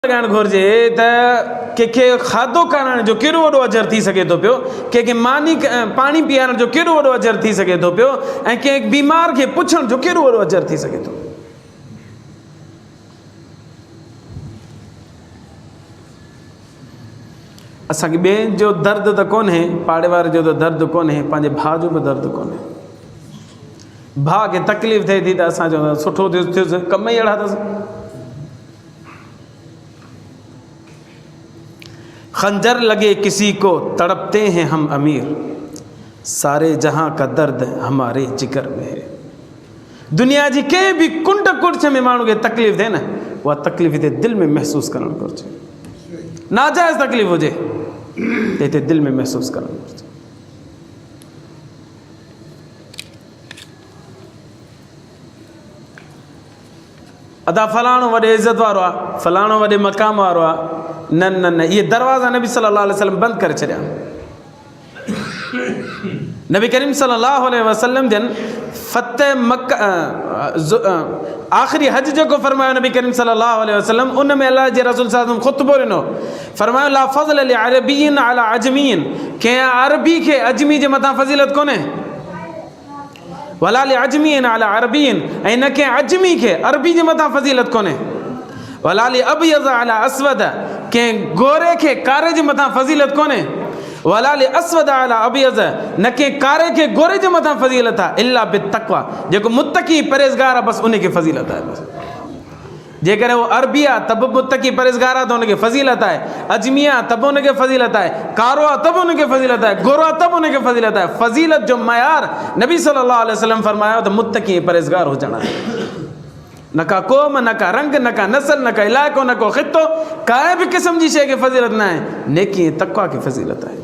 लगाइण घुरिजे त कंहिंखे खाधो खाराइण जो केॾो वॾो अजर थी सघे थो पियो, कंहिंखे पाणी पीआरण जो केॾो वॾो अजर थी सघे थो पियो, ऐं कंहिं बीमार खे पुछण जो केॾो वॾो अजर थी सघे थो। असांखे ॿिए जो दर्द त कोन्हे, पाड़े वारे जो त दर्द कोन्हे, पंहिंजे भाउ जो बि दर्द कोन्हे। भाउ खे तकलीफ़ थिए थी त असां चवंदा सुठो थियुसि, कम ई अहिड़ा अथसि। खंजर लगे किसी को तड़पते हैं हम अमीर, सारे जहां का दर्द हमारे जिगर में है। दुनिया जी कंहिं बि कुंड कुर्छ में माण्हू खे तकलीफ़ थिए न, उहा तकलीफ़ हिते दिलि में महसूसु करणु घुरिजे। नाजाइज़ तकलीफ़ हुजे त हिते दिलि में महसूसु करणु घुरिजे। अदा फलाणो वॾे इज़त वारो आहे, फलाणो वॾे मक़ाम वारो आहे। न न न, इहे दरवाज़ा नबी सल्लल्लाहु अलैहि वसल्लम बंदि करे छॾिया। नबी करीम सल्लल्लाहु अलैहि वसल्लम जन फतेह मक्का आख़िरी हज जेको फरमायो नबी करीम सल्लल्लाहु अलैहि वसल्लम, उन में अल्लाह जे रसूल साहब ख़ुतबो ॾिनो, फरमायो ला फ़ज़ल लिअरबिय्यिन अला अजमिय्यिन, कंहिं अरबी खे अजमी जे मथां फज़ीलत कोन्हे, वला लिअजमिय्यिन अला अरबिय्यिन, ऐं न कंहिं अजमी खे अरबी जे मथां फज़ीलत कोन्हे, वला लिअबयज़ अला अस्वद, कंहिं गोरे खे कारे जे मथां फज़ीलत कोन्हे, वला लिअस्वद अला अबयज़, न कंहिं कारे खे गोरे जे मथां फज़ीलत आहे, इल्ला बित्तक़वा, जेको मुत्तक़ी परहेज़गार आहे बसि उनखे फज़ीलत आहे। बसि जेकॾहिं उहो अरबी आहे त बि मुत्तक़ी परहेज़गार आहे त उनखे फज़ीलत आहे, अजमी आहे त बि उनखे फज़ीलत आहे, कारो आहे त बि उनखे फज़ीलत आहे, गोरो आहे त बि उनखे फज़ीलत आहे। फज़ीलत जो मयार नबी सल्लल्लाहु अलैहि वसल्लम फरमायो त मुत्तक़ी परहेज़गार हुजणु आहे। न का क़ौम, न का रंग, न का नस्ल, न का इलाइक़ो, न को ख़ितो, कंहिं बि क़िस्म जी शइ खे फज़ीलत न आहे, नेकी ऐं तक़वा खे फज़ीलत आहे।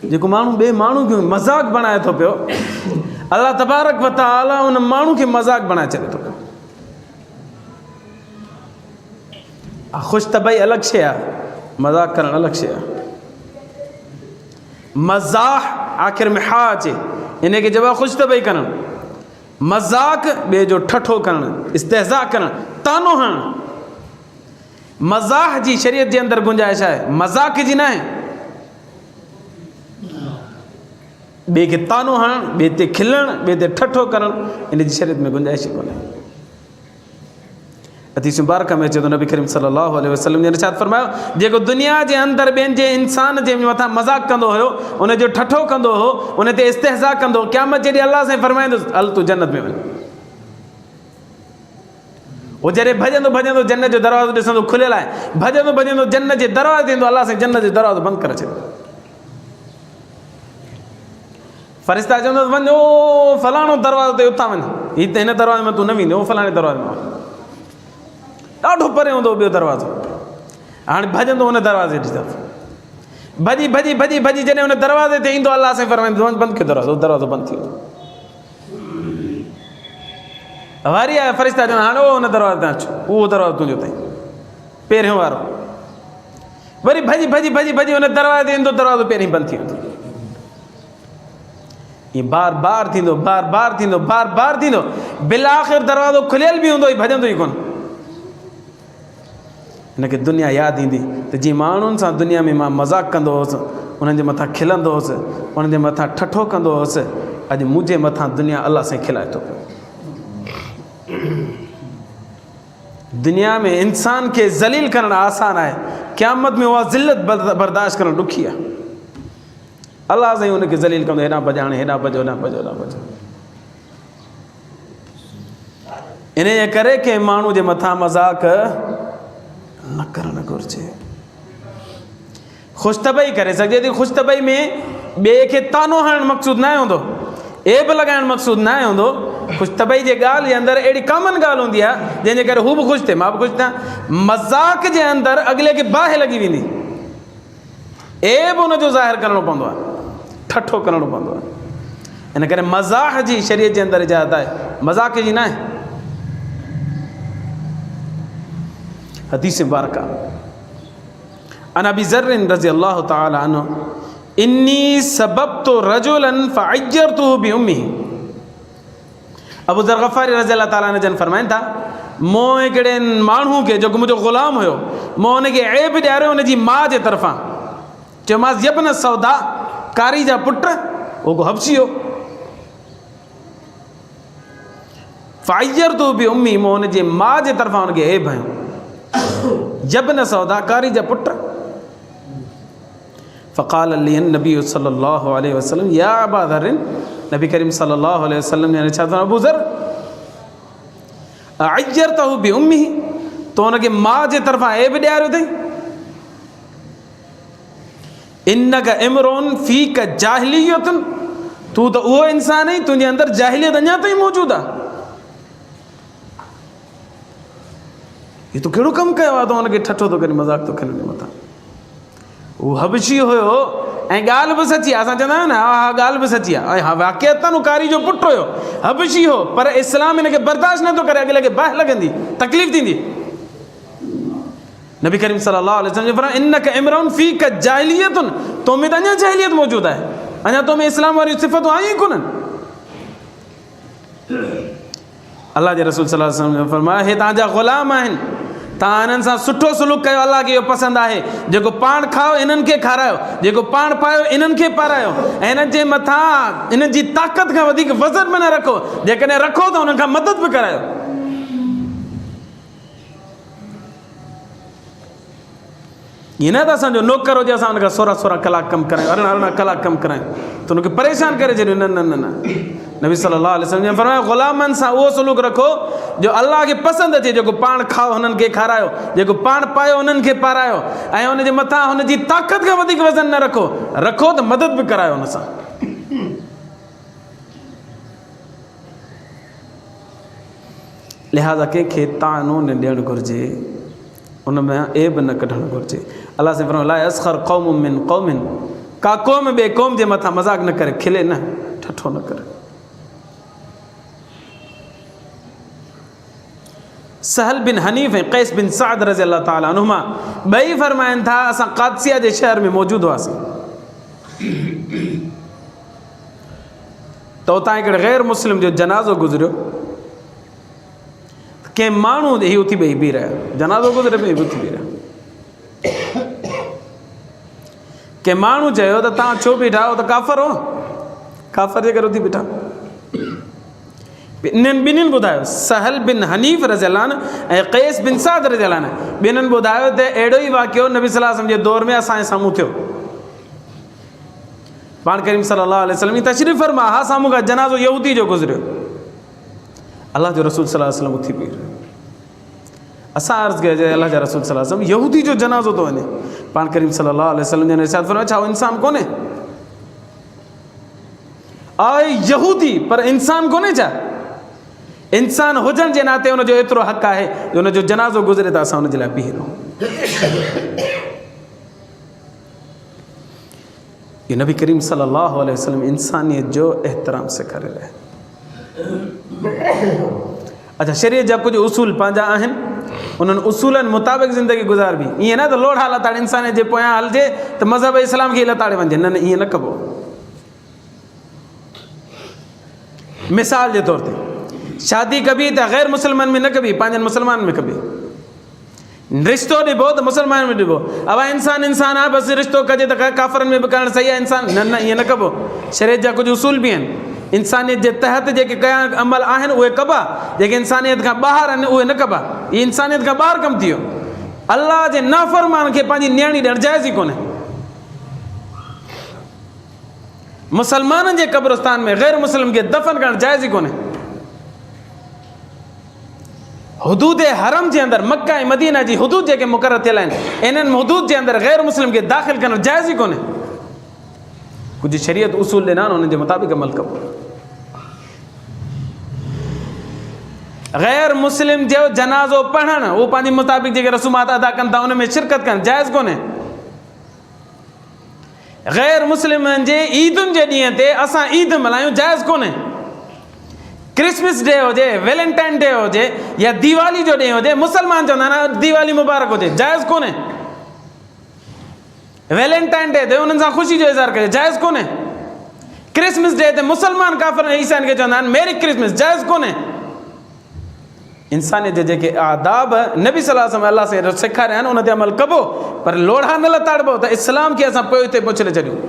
जेको माण्हू ॿिए माण्हू खे मज़ाक बणाए थो पियो, अल्लाह तबारक व तआला उन माण्हू खे मज़ाक बणाए छॾे थो पियो। ख़ुशतबई अलॻि शइ आहे, मज़ाक करणु अलॻि शइ आहे। मज़ाक आख़िर में हा अचे, इन खे चइबो आहे ख़ुशतबई करणु। मज़ाक ॿिए जो ठठो करणु, इस्तेहज़ा करणु, तानो हणणु। मज़ाक जी शरीयत जे अंदरि गुंजाइश आहे, मज़ाक जी न आहे। ॿिए खे तानो हणणु, ॿिए ते खिलणु, ॿिए ते ठठो करणु, इन जी शरीयत में गुंजाइश ई कोन्हे। हदीस मुबारक में अचे थो नबी करीम सल्लल्लाहु अलैहि वसल्लम ने इरशाद फरमायो, जेको दुनिया जे अंदरि ॿियनि जे इंसान जे मथां मज़ाक कंदो हुयो, उनजो ठठो कंदो हो, उन ते इस्तेहज़ा कंदो, क़यामत जे ॾींहुं अल्लाह साईं फरमाईंदुसि हल तूं जन्नत में वञ। उहो जॾहिं भॼंदो भॼंदो जन्नत जो दरवाज़ो ॾिसंदो खुलियल आहे, भॼंदो भॼंदो जन्नत जे दरवाज़े ते ईंदो, अल्लाह साईं जन्नत जो दरवाज़ो बंदि करे छॾियो। फ़रिश्ता चवंदो वञ ओ फलाणो दरवाज़ो ते उतां वञ, हीअ त हिन दरवाज़े में तूं न वेंदे, उहो फलाणे दरवाज़े में वञ। ॾाढो परे हूंदो ॿियो दरवाज़ो, हाणे भॼंदो हुन दरवाज़े जी तरफ़, भॼी भॼी भॼी भॼी जॾहिं हुन दरवाज़े ते ईंदो, अल्लाह साईं फरमाईंदो वञ बंदि कयो दरवाज़ो, दरवाज़ो बंदि थी वेंदो। वरी आहे फ़रिश्ता चवंदा हाणे उहो हुन दरवाज़े ते अचु, उहो दरवाज़ो तुंहिंजो अथई पहिरियों वारो। वरी भॼी भॼी भॼी भॼी हुन दरवाज़े ते ईंदो, दरवाज़ो पहिरीं बंदि थी वेंदो। ईअं बार बार थींदो, बार बार थींदो, बार बार थींदो, बिल आख़िर दरवाज़ो खुलियल बि हूंदो, भॼंदो ई कोन। हिनखे दुनिया यादि ईंदी त जीअं माण्हुनि सां दुनिया में मां मज़ाक कंदो हुउसि, उन्हनि जे मथां खिलंदो हुउसि, उन्हनि जे मथां ठठो कंदो हुउसि, अॼु मुंहिंजे मथां दुनिया अल्लाह साईं खिलाए थो पियो। दुनिया में इंसान खे ज़लील करणु आसान आहे, क़यामत में उहा ज़िल्लत बर्दाश्त करणु ॾुखी आहे। अल्लाह साईं हुनखे ज़लील कंदो, हेॾां भॼ, हाणे हेॾां भॼो, हेॾां भॼो, हेॾां भॼो। इन जे करे कंहिं माण्हू जे मथां मज़ाक न करणु घुरिजे। ख़ुशतबई करे सघिजे थी, ख़ुशतबई में ॿिए खे तानो हणणु मक़सूद न हूंदो, एब लॻाइणु मक़सूद न हूंदो। ख़ुशतबई जे ॻाल्हि जे अंदरि अहिड़ी कॉमन ॻाल्हि हूंदी आहे जंहिंजे करे हू बि ख़ुशि थिए, मां बि ख़ुशि थियां। मज़ाक जे अंदरि अॻिले खे बाहि लॻी वेंदी, एब हुनजो ज़ाहिर करिणो पवंदो आहे, ठठो करिणो पवंदो आहे। इन करे मज़ाक जी शरीयत जे अंदरि इजाज़त आहे, मज़ाक जी न आहे। हदीस मुबारक अन अबी ज़र्र रज़ी अल्लाह तआला अन्हु इन्नी सबबतु रजुलन फअज्जरतुहु बिउम्मिही। अबू ज़र ग़फ़ारी रज़ी अल्लाह ताला अन्हु जन फरमाइनि था, मूं हिकिड़े माण्हू खे जेको मुंहिंजो ग़ुलाम हुयो, मूं हुनखे ऐब ॾियारियो हुनजी माउ जे तरफ़ां। चयोमांसि यबन सौदा, कारी जा पुट, उहो हबशी हो। फाइजर तू बि उम्मी, मूं हुनजे माउ जे तरफ़ां हुनखे ऐब हयो। यबन सौदा, कारी जा पुट। फ़क़ाल अली नबी सल्लल्लाहु अलैहि वसल्लम या अबा ज़र, नबी करीम सल्लल्लाहु अलैहि वसल्लम ने छा अबू ज़र अइजरतहु बि उम्मी, तो हुनखे माउ जे तरफ़ां ऐब ॾियारियो अथई। इन्नका इमरुन फ़ीक जाहिलियतुन, तू त उहो इंसान आहीं तुंहिंजे अंदरि जाहिलियत अञा ताईं मौजूदु आहे। ये तो कहिड़ो कमु कयो आहे, तो हुनखे ठठो थो करे, मज़ाक थो करे मथां। उहो हबशी हुयो ऐं ॻाल्हि बि सची आहे। असां चवंदा आहियूं न, हा ॻाल्हि बि सची आहे। ऐं हा वाक़ियतन कारी जो पुटु हुयो, हबशी हो, पर इस्लाम हिनखे बर्दाश्त नथो करे। अॻिले खे बाहि लॻंदी, तकलीफ़ थींदी। नबी करीम सल्लल्लाहु अलैहि वसल्लम फरमाया इन्नका इमरुन फ़ीक जाहिलियतुन, तो में त अञा जाहिलियत मौजूदु आहे, अञा तो में इस्लाम वारी सिफ़तूं आयूं ई कोन्हनि। अल्लाह जे रसूल सल्लल्लाहु अलैहि वसल्लम फरमाया हे तव्हांजा ग़ुलाम आहिनि, तव्हां हिननि सां सुठो सुलूक कयो। अल्लाह खे इहो पसंदि आहे। जेको पाण खाओ इन्हनि खे खारायो, जेको पाण पायो इन्हनि खे पारायो, ऐं हिननि जे मथां इन्हनि जी ताक़त खां वधीक वज़न में न रखो। जेकॾहिं रखो त हुननि खां मदद बि करायो। ईअं न त असांजो नौकर हुजे, असां हुनखां 16 कलाक कमु करायूं, 18 कलाक कमु करायूं, त हुनखे परेशान करे छॾियो। न न न न, नबी सल्लल्लाहु अलैहि वसल्लम फरमाया ग़ुलामनि सां उहो सलूक रखो जो अल्लाह खे पसंदि अचे। जेको पाण खाओ हुननि खे खारायो, जेको पाण पायो हुननि खे पारायो, ऐं हुनजे मथां हुनजी ताक़त खां वधीक वज़न न रखो। रखो त मदद बि करायो हुन सां। लिहाज़ा कंहिंखे तानो न ॾियणु घुरिजे, उन में ऐब न कढणु घुरिजे। अल्लाह से फरमायो ला यसख़र क़ौमुम मिन क़ौमिन, का क़ौम ॿिए क़ौम जे मथां मज़ाक न करे, खिले न, ठठो न करे। सहल बिन हनीफ़ ऐं क़ैस बिन साद रज़ी अल्लाह ताला अन्हुमा ॿई फरमाइनि था असां क़ादसिया जे शहर में मौजूदु हुआसीं, त उतां हिकिड़े ग़ैर मुस्लिम जो जनाज़ो गुज़रियो। कंहिं माण्हू ही उथी ॿई बीह रहिया, जनाज़ो गुज़रे ॿई उथी बीह रहिया। कंहिं माण्हू चयो त तव्हां छो बीठा हो, त काफ़र हो, काफ़र जे करे उथी बीठा। इन्हनि ॿिन्हिनि ॿुधायो, सहल बिन हनीफ़ रज़ी अल्लाह अन्हु ऐं क़ैस बिन साद रज़ी अल्लाह अन्हु, ॿिन्हिनि ॿुधायो त अहिड़ो ई वाक़ियो नबी सल्लल्लाहु अलैहि वसल्लम जे दौर में असांजे साम्हूं थियो। पाण करीम सल्लल्लाहु अलैहि वसल्लम तशरीफ़ फरमा, हा साम्हूं खां जनाज़ो यहूदी जो गुज़रियो। अल्लाह जो रसूल सल्लल्लाहु अलैहि वसल्लम उथी बीह रहियो। असां अर्ज़ु कयो अल्लाह जा रसूल सल्लल्लाहु अलैहि वसल्लम यहूदी जो जनाज़ो थो वञे। पाण करीम सल्लल्लाहु अलैहि वसल्लम ने इरशाद फरमायो छा इंसान कोन्हे? आहे यहूदी पर इंसान कोन्हे छा? इंसान हुजण जे नाते हुनजो एतिरो हक़ आहे जो हुनजो जनाज़ो गुज़रे त असां हुनजे लाइ बीह रहूं। ये नबी करीम सल्लल्लाहु अलैहि वसल्लम इंसानियत जो एहतराम सेखारे रहिया। अच्छा, शरीयत जा कुछ उसूल पंहिंजा आहिनि, उन्हनि उसूलनि मुताबिक़ ज़िंदगी गुज़ारबी। ईअं न त लोढ़ा लताड़े इंसान जे पोयां हलिजे त मज़हब इस्लाम खे लताड़े वञे, न न ईअं न कबो। मिसाल जे तौर ते शादी कबी त ग़ैर मुसलमान में न कबी, पंहिंजनि मुसलमान में कबी। रिश्तो ॾिबो त मुसलमान में ॾिबो। अब इंसान इंसान आहे, बसि रिश्तो कजे त काफ़रनि में बि करणु सही आहे इंसान, न न ईअं न कबो। शरीयत जा कुझु उसूल बि आहिनि, इंसानियत जे तहत जेके कया अमल आहिनि उहे कबा, जेके इंसानियत खां ॿाहिरि आहिनि उहे न कबा। इहे इंसानियत खां ॿाहिरि कमु थी वियो। अल्लाह जे नाफ़रमान खे पंहिंजी नियाणी ॾियणु जाइज़ ई कोन्हे। मुसलमाननि जे क़ब्रिस्तान में ग़ैर मुस्लिम खे दफ़न करणु जाइज़ ई कोन्हे। हुदूद हरम जे अंदरि मक्का ऐं मदीना जी हुदूद जेके मुक़ररु थियल आहिनि, इन्हनि हुदूद जे अंदरि ग़ैर मुस्लिम खे दाख़िल करणु जाइज़ ई कोन्हे। कुझु शरीयत उसूल ॾिना आहिनि, उन्हनि जे मुताबिक़ अमल कबो। ग़ैर मुस्लिम जो जनाज़ो पढ़णु, उहो पंहिंजे मुताबिक़ जेके रसूमात अदा कनि था उन में शिरकत करणु जाइज़ कोन्हे। ग़ैर मुस्लिमनि जे ईदुनि जे ॾींहं ते असां ईद मल्हायूं जाइज़ कोन्हे। क्रिसमस डे हुजे, वैलेंटाइन डे हुजे या दीवाली जो ॾींहुं हुजे, मुसलमान चवंदा आहिनि दीवाली मुबारक हुजे, जाइज़ कोन्हे। वैलेंटाइन डे ते उन्हनि सां ख़ुशी जो इज़हार करे, जाइज़ कोन्हे। क्रिसमस डे ते मुसलमान काफ़िर ईसाइनि खे चवंदा आहिनि मेरी क्रिसमस, जाइज़ कोन्हे। इंसानियत जे जेके आदाब नबी सल्लल्लाहु अलैहि वसल्लम अल्लाह से सेखारिया आहिनि उन ते अमल कबो, पर लोढ़ा न लताड़बो त इस्लाम खे असां पोइ हिते पहुचाए छॾियूं।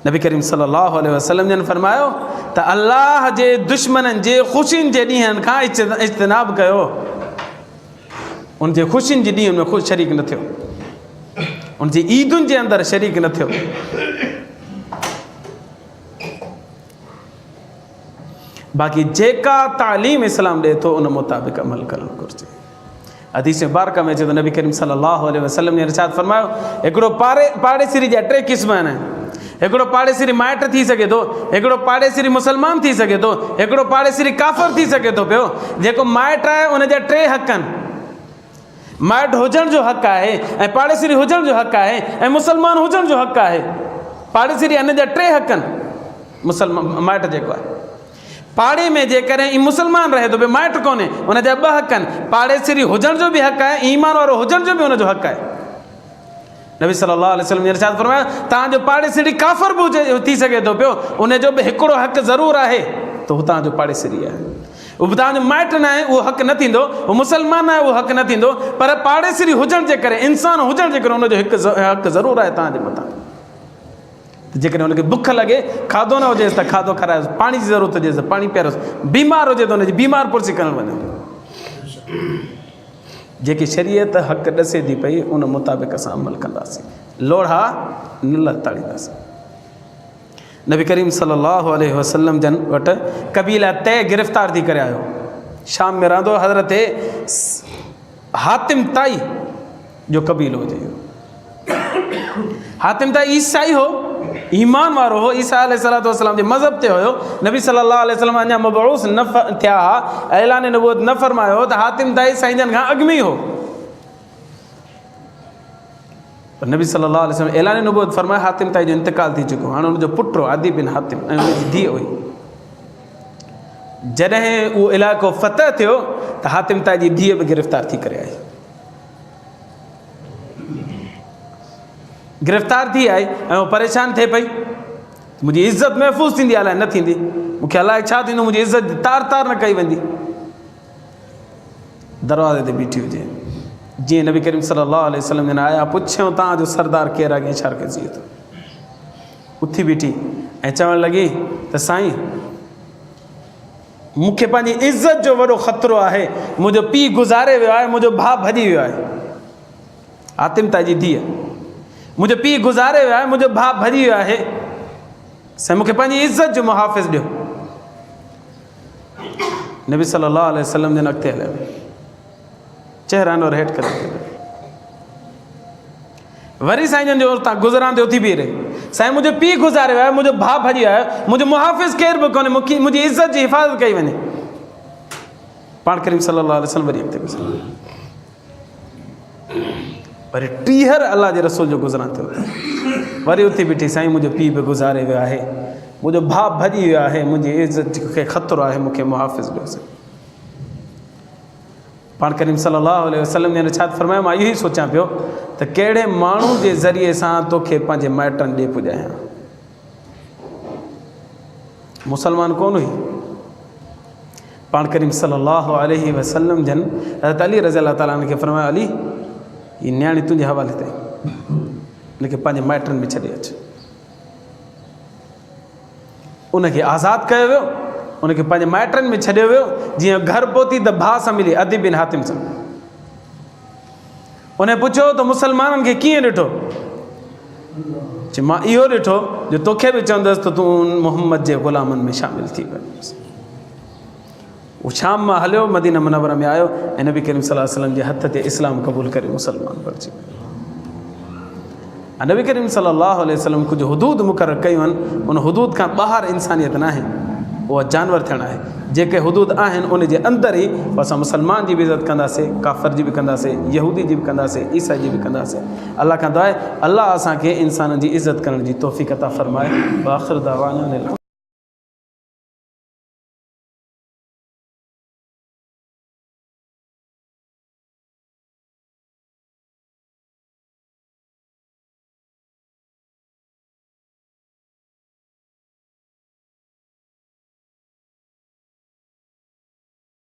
नबी करीम सल्लल्लाहु अलैहि वसल्लम जन फरमायो त अल्लाह जे दुश्मननि जे ख़ुशियुनि जे ॾींहंनि खां इज्तिनाब कयो, उन जे ख़ुशियुनि जे ॾींहंनि में ख़ुशि शरीक न थियो, उन जी ईदुनि जे अंदरि शरीक न थियो। बाक़ी जेका तालीम इस्लाम ॾिए थो उन मुताबिक़ अमल करणु घुरिजे। हदीस मुबारक में अचे तो नबी करीम सल्लल्लाहु अलैहि वसल्लम ने इरशाद फरमायो हिकिड़ो पाड़ेसिरी जा टे क़िस्म आहिनि। हिकिड़ो पाड़ेसिरी माइट थी सघे थो, हिकिड़ो पाड़ेसिरी मुसलमान थी सघे थो, हिकिड़ो पाड़ेसिरी काफ़िर थी सघे थो पियो। जेको माइट आहे उन जा टे हक़ आहिनि, माइट हुजण जो हक़ आहे ऐं पाड़ेसिरी हुजण जो हक़ आहे ऐं मुसलमान हुजण जो हक़ आहे। पाड़ेसिरी इन जा टे हक़ आहिनि। मुसलमान माइट जेको आहे पाड़े में जेकॾहिं मुसलमान रहे थो पियो माइट कोन्हे उन जा ॿ हक़ आहिनि, पाड़ेसिरी हुजण जो बि हक़ आहे, ईमान वारो हुजण जो बि उनजो हक़ आहे। नबी सल्लल्लाहु अलैहि वसल्लम ने इरशाद फरमायो तव्हांजो पाड़ेसिरी काफ़िर बि हुजे थी सघे थो पियो, उनजो बि हिकिड़ो हक़ ज़रूरु आहे त हू तव्हांजो पाड़ेसिरी आहे। उहो तव्हांजो माइट न आहे उहो हक़ न थींदो, उहो मुसलमान आहे उहो हक़ न थींदो, पर पाड़ेसिरी हुजण जे करे इंसान हुजण जे करे उनजो हिकु हक़ ज़रूरु आहे तव्हांजे मथां। जेकॾहिं हुनखे बुख लॻे खाधो न हुजेसि त खाधो खारायोसि, पाणी जी ज़रूरत हुजेसि त पाणी पीआरोसि, बीमार हुजे त हुनजी बीमार पुरसी करणु वञो। जेकी शरीयत हक़ ॾसे थी पई उन मुताबिक़ असां अमल कंदासीं, लोढ़ा न लताड़ींदासीं। नबी करीम सल्लल्लाहु अलैहि वसल्लम जन वटि कबीला तय गिरफ़्तार थी करे आयो, शाम में रहंदो हज़रत हातिम ताई जो कबीलो हुजे। हातिम ताई ईसाई हो, ईमान वारो हो, ईसा अलैहिस्सलातु वस्सलाम जे मज़हब ते हुयो। नबी सल्लल्लाहु अलैहि वसल्लम अञा मबऊस न थिया हा, ऐलान नबूवत न फरमायो त हातिम ताई साईं जन खां अॻु में ई हो। पर नबी सल्लल्लाहु अलैहि वसल्लम ऐलान नबूवत फरमायो हातिम ताई जो इंतकाल थी चुको, हाणे हुनजो पुटु आदि बिन हातिम ऐं हुनजी धीउ हुई। जॾहिं उहो इलाइक़ो फ़तह थियो त हातिम ताई जी धीउ बि गिरफ़्तार थी करे आई, गिरफ़्तार थी आई ऐं उहो परेशान थिए पई, मुंहिंजी इज़त महफ़ूज़ थींदी अलाए न थींदी, मूंखे अलाए छा थींदो, मुंहिंजी इज़त तार तार न कई वेंदी। दरवाज़े ते बीठी हुजे, जीअं नबी करीम सल्लल्लाहु अलैहि वसल्लम जन आया, पुछियो तव्हांजो सरदार केरु आहे, छा कजे थो। उथी बीठी ऐं चवणु लॻी त साईं मूंखे पंहिंजी इज़त जो वॾो ख़तरो आहे, मुंहिंजो पीउ गुज़ारे वियो आहे, मुंहिंजो भाउ भॼी वियो आहे। हातिम ताई जी धीउ, मुंहिंजो पीउ गुज़ारे वियो आहे, मुंहिंजो भाउ भॼी वियो आहे, साईं मूंखे पंहिंजी इज़त जो मुहाफ़िज़ ॾियो। नबी सल्लल्लाहु अलैहि वसल्लम जन अॻिते हलिया, चहिरानो हेठि करे वरी साईं जन जो उतां गुज़रान ते उथी बीह रहे, साईं मुंहिंजो पीउ गुज़ारे वियो आहे, मुंहिंजो भाउ भॼी वियो आहे, मुंहिंजो मुहाफ़िज़ केरु बि कोन्हे, मूंखे मुंहिंजी इज़त जी हिफ़ाज़त कई वञे। पाण करीम सल्लल्लाहु अलैहि वसल्लम वरी अॻिते गुज़ारे, वरी टीहर अल्लाह जे रसूल जो गुज़रान थियो, वरी उथी बीठी, साईं मुंहिंजो पीउ बि गुज़ारे वियो आहे, मुंहिंजो भाउ भॼी वियो आहे, मुंहिंजी इज़त खे ख़तरो आहे, मूंखे मुहाफ़िज़ ॾियोसि। पाण करीम सल्लल्लाहु अलैहि वसल्लम ने इरशाद फरमायो मां इहो ई सोचां पियो त कहिड़े माण्हू जे ज़रिए सां तोखे पंहिंजे माइटनि ॾे पुॼायां। मुसलमान कोन हुई। पाण करीम सल्लल्लाहु अलैहि वसल्लम जन हज़रत अली रज़ी अल्लाह ताला खे फरमायो अली हीअ न्याणी तुंहिंजे हवाले ते, हिनखे पंहिंजे माइटनि में छॾे अचु। उनखे आज़ादु कयो वियो, उनखे पंहिंजे माइटनि में छॾियो वियो। जीअं घर पहुती त भाउ सां मिली, अदी बिन हातिम सां। उन पुछियो त मुसलमाननि खे कीअं ॾिठो, चई मां इहो ॾिठो जो तोखे बि चवंदुसि त तूं मुहम्मद जे ग़ुलामनि में शामिलु थी वञेसि। उहो शाम मां हलियो, मदीना मुनव्वरा में आयो ऐं नबी करीम सल्लल्लाहु अलैहि वसल्लम जे हथ ते इस्लाम क़बूल करे मुसलमान बणिजी वियो। नबी करीम सल्लल्लाहु अलैहि वसल्लम कुझु हुदूद मुक़ररु कयूं आहिनि, उन हुदूद खां ॿाहिरि इंसानियत न आहे, उहा जानवर थियणु आहे। जेके हुदूद आहिनि उन जे अंदरि ई असां मुसलमान जी बि इज़त कंदासीं, काफ़िर जी बि कंदासीं, यहूदी जी बि कंदासीं, ईसाई जी बि कंदासीं। अल्लाह खां दुआ आहे अल्लाह असांखे इंसाननि जी इज़त करण जी तौफ़ीक़ अता फ़रमाए। आख़िर दावाना